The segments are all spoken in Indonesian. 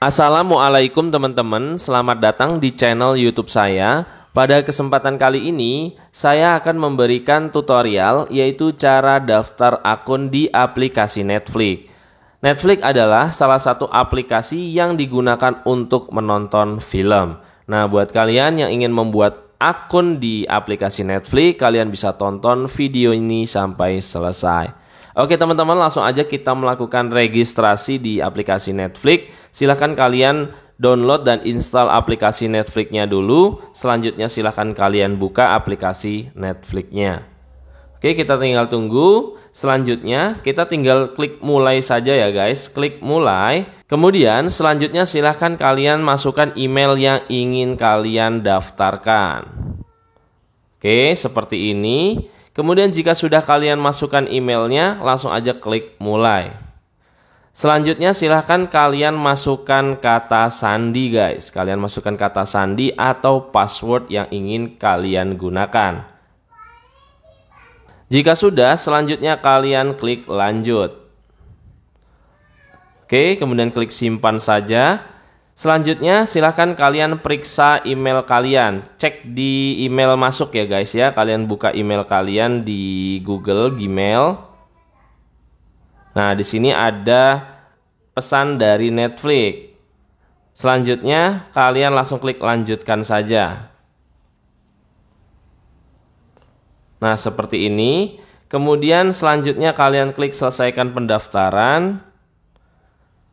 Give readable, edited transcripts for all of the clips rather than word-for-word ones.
Assalamualaikum teman-teman, selamat datang di channel YouTube saya. Pada kesempatan kali ini, saya akan memberikan tutorial yaitu cara daftar akun di aplikasi Netflix. Netflix adalah salah satu aplikasi yang digunakan untuk menonton film. Nah, buat kalian yang ingin membuat akun di aplikasi Netflix, kalian bisa tonton video ini sampai selesai. Oke teman-teman, langsung aja kita melakukan registrasi di aplikasi Netflix. Silahkan kalian download dan install aplikasi Netflix-nya dulu. Selanjutnya silahkan kalian buka aplikasi Netflix-nya. Oke, kita tinggal tunggu. Selanjutnya kita tinggal klik mulai saja ya guys. Klik mulai. Kemudian selanjutnya silahkan kalian masukkan email yang ingin kalian daftarkan. Oke, seperti ini. Kemudian jika sudah kalian masukkan emailnya, langsung aja klik mulai. Selanjutnya silahkan kalian masukkan kata sandi guys. Kalian masukkan kata sandi atau password yang ingin kalian gunakan. Jika sudah, selanjutnya kalian klik lanjut. Oke, kemudian klik simpan saja. Selanjutnya silahkan kalian periksa email kalian. Cek di email masuk ya guys ya. Kalian buka email kalian di Google Gmail. Nah, di sini ada pesan dari Netflix. Selanjutnya kalian langsung klik lanjutkan saja. Nah, seperti ini. Kemudian selanjutnya kalian klik selesaikan pendaftaran.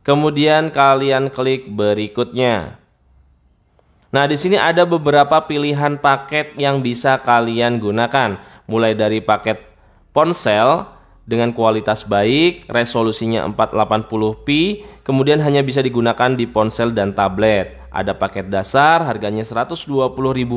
Kemudian kalian klik berikutnya. Nah, di sini ada beberapa pilihan paket yang bisa kalian gunakan. Mulai dari paket ponsel dengan kualitas baik, resolusinya 480p, kemudian hanya bisa digunakan di ponsel dan tablet. Ada paket dasar, harganya 120.000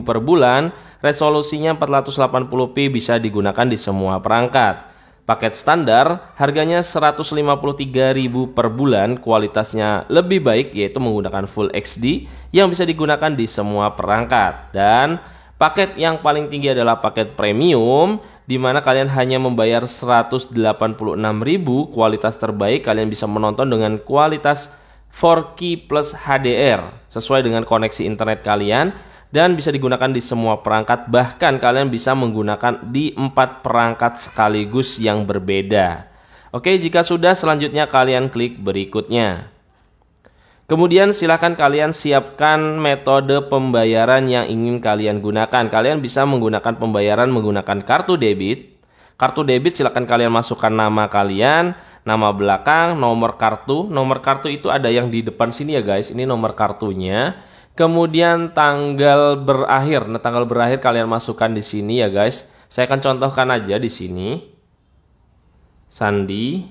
per bulan, resolusinya 480p, bisa digunakan di semua perangkat. Paket standar harganya 153.000 per bulan, kualitasnya lebih baik yaitu menggunakan Full HD yang bisa digunakan di semua perangkat. Dan paket yang paling tinggi adalah paket premium di mana kalian hanya membayar 186.000, kualitas terbaik, kalian bisa menonton dengan kualitas 4K plus HDR sesuai dengan koneksi internet kalian. Dan bisa digunakan di semua perangkat, bahkan kalian bisa menggunakan di 4 perangkat sekaligus yang berbeda. Oke, jika sudah, selanjutnya kalian klik berikutnya. Kemudian silakan kalian siapkan metode pembayaran yang ingin kalian gunakan. Kalian bisa menggunakan pembayaran menggunakan kartu debit. Kartu debit silakan kalian masukkan nama kalian, nama belakang, nomor kartu. Nomor kartu itu ada yang di depan sini ya guys, ini nomor kartunya. Kemudian tanggal berakhir. Nah, tanggal berakhir kalian masukkan di sini ya guys. Saya akan contohkan aja di sini. Sandi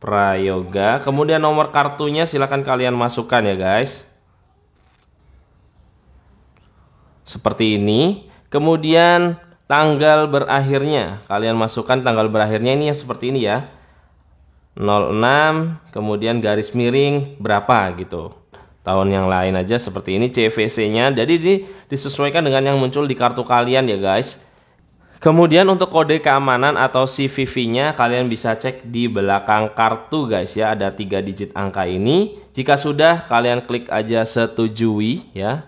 Prayoga. Kemudian nomor kartunya silakan kalian masukkan ya guys. Seperti ini. Kemudian tanggal berakhirnya kalian masukkan, tanggal berakhirnya ini yang seperti ini ya. 06 kemudian garis miring berapa gitu. Tahun yang lain aja seperti ini CVC-nya. Jadi disesuaikan dengan yang muncul di kartu kalian ya guys. Kemudian untuk kode keamanan atau CVV-nya kalian bisa cek di belakang kartu guys ya. Ada 3 digit angka ini. Jika sudah, kalian klik aja setujui ya.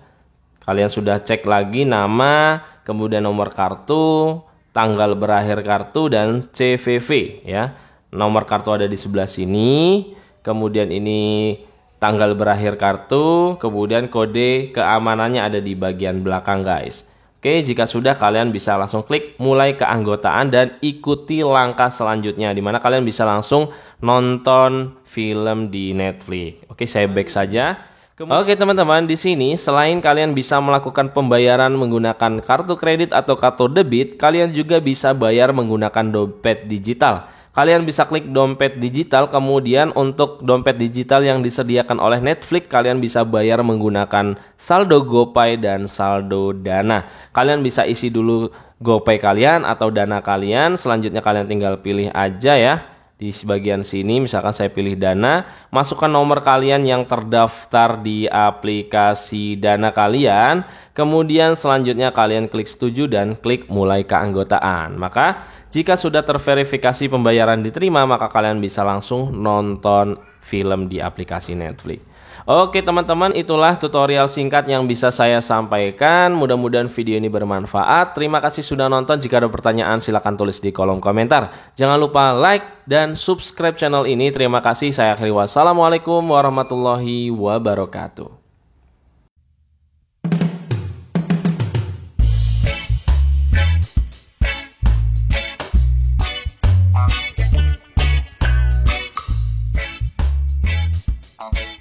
Kalian sudah cek lagi nama, kemudian nomor kartu, tanggal berakhir kartu, dan CVV ya. Nomor kartu ada di sebelah sini. Kemudian ini tanggal berakhir kartu, kemudian kode keamanannya ada di bagian belakang guys. Oke, jika sudah kalian bisa langsung klik mulai keanggotaan dan ikuti langkah selanjutnya, dimana kalian bisa langsung nonton film di Netflix. Oke, saya back saja. Oke teman-teman, di sini selain kalian bisa melakukan pembayaran menggunakan kartu kredit atau kartu debit, kalian juga bisa bayar menggunakan dompet digital. Kalian bisa klik dompet digital, kemudian untuk dompet digital yang disediakan oleh Netflix, kalian bisa bayar menggunakan saldo GoPay dan saldo Dana. Kalian bisa isi dulu GoPay kalian atau Dana kalian, selanjutnya kalian tinggal pilih aja ya. Di bagian sini misalkan saya pilih Dana, masukkan nomor kalian yang terdaftar di aplikasi Dana kalian, kemudian selanjutnya kalian klik setuju dan klik mulai keanggotaan. Maka jika sudah terverifikasi pembayaran diterima, maka kalian bisa langsung nonton film di aplikasi Netflix. Oke teman-teman, itulah tutorial singkat yang bisa saya sampaikan. Mudah-mudahan video ini bermanfaat. Terima kasih sudah nonton. Jika ada pertanyaan silahkan tulis di kolom komentar. Jangan lupa like dan subscribe channel ini. Terima kasih. Saya akhiri. Wassalamualaikum warahmatullahi wabarakatuh. Okay.